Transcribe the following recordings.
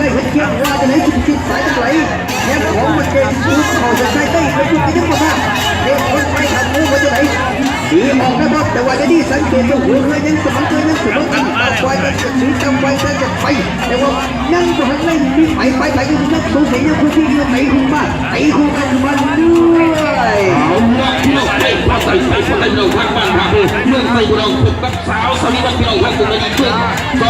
ได้เห็นเที่ยงว่าจะไหนจุดสายจะไหลแย่ของมันเก่งสูงเขาจะใช้ได้ไปจุดที่ยังบ่มาเด็กคนไปทำมือว่าจะไหนดีออกนะครับแต่ว่าจะดีสังเกตว่าหัวเรือยังสมองเรือยังสมองกันต่อไปกันจะสีจำไว้จะไปแต่ว่ายังจะหันเลยมีไปกันนักสูงเสียงยังคู่ที่ยังไหนคู่มาไหนคู่กันมาด้วยเอาละพี่น้องไปพอใส่คนละน้องทางบ้านทางเมืองไทยบุรีพบกับสาวสวีวันพี่น้องทางกรุงเทพเพื่อน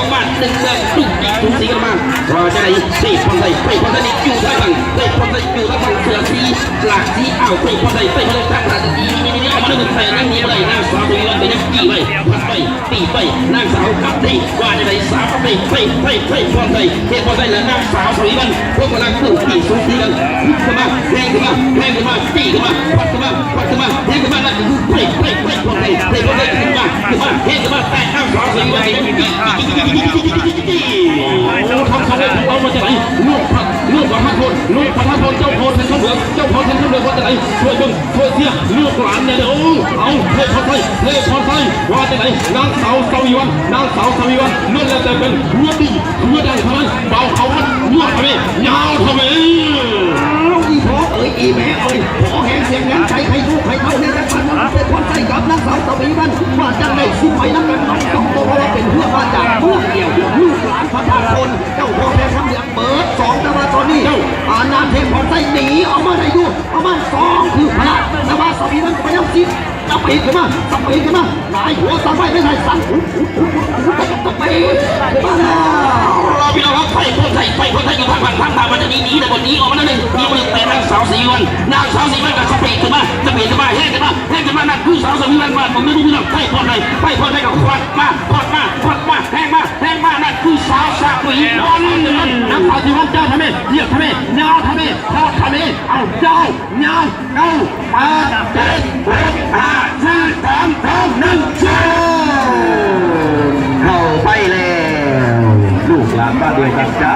2 บ้าน1 เมืองดุดีทุกสีกันมาว่าจะไหนเตะคนไทยไปคนไทยอยู่ทางฝั่งเตะคนไทยอยู่ทางฝั่งเสือสีหลักสีอ้าวเตะคนไทยไปคนไทยทางหลักสีนี่เอามาหนึ่งใส่นั่งนี้เลยนางสาวสวีวันไปยังกี่ไปพัดไปตีไปนางสาวพัดตีว่าจะไหนสาวพัดตีไปคนไทยเตะคนไทยและนางสาวสวีวันพวกกำลังคู่ตีสูสีกันขึ้นมาแทงขึ้นมาตีขึ้นมาพัดขึ้นมาแทงขึ้นมาแล้วไปคนไทยขึ้นมาแทงขึ้นมาแต่นางสาวสวีวันไปยังกี่ทำสำเร็จเอามาจากไหนลูกของพระพลเจ้าพลเป็นข้าวเหลืองว่าจากไหนช่วยเสียลูกหลานเนี่ยเอาเล่พรไทยว่าจากไหนนางสาวสวีวันเมื่อแล้วแต่เป็นหัวดีหัวดังเท่านั้นเบาเขาวัดหัวทำไมยาวทำไมอีพ่ออีแม่ขอแห่งเสียงนั้นใครรู้ใครเท่าในจังหวัดนั้นเป็นคนใจกับนางสาวสวีวันว่าจังได้สิไปน้ำกันต้องโตว่าเป็นเพื่อมาจากเมืองเดียวลูกหลานพระธาตุพนเจ้าพ่อแม่ทำเดียงเบิร์ด2แต่ว่าตอนนี้นานเทพของไส้หนีเอามาได้ดูเอามา2คือพระแต่ว่าสวีวันไปยังจิตจะปีขึ้นมาหลายหัวสั่งไปไม่ใช่สั่งจะปีมาเราพี่น้องครับไปคนไทยอยู่ทางฝั่งมันจะหนีแต่บนนี้ออกมาหนึ่งแต่นางสาวสีวันกับสปีดขึ้นมาแห้งขึ้นมานั่นคือสาวสีวันมาผมไม่รู้พี่น้องไปคนไทยกับควัดมาแห้งมานั่นคือสาวสาวีวันนางสาวสีวันเจ้าทำไมเรียกทำไมยาวทำไมทอดทำไมเอาเจ้ายาว8 7 6 5 4 3 2 1เจ้าเข้าไปแล้วลูกหลานบ้านเดียวกันจ้า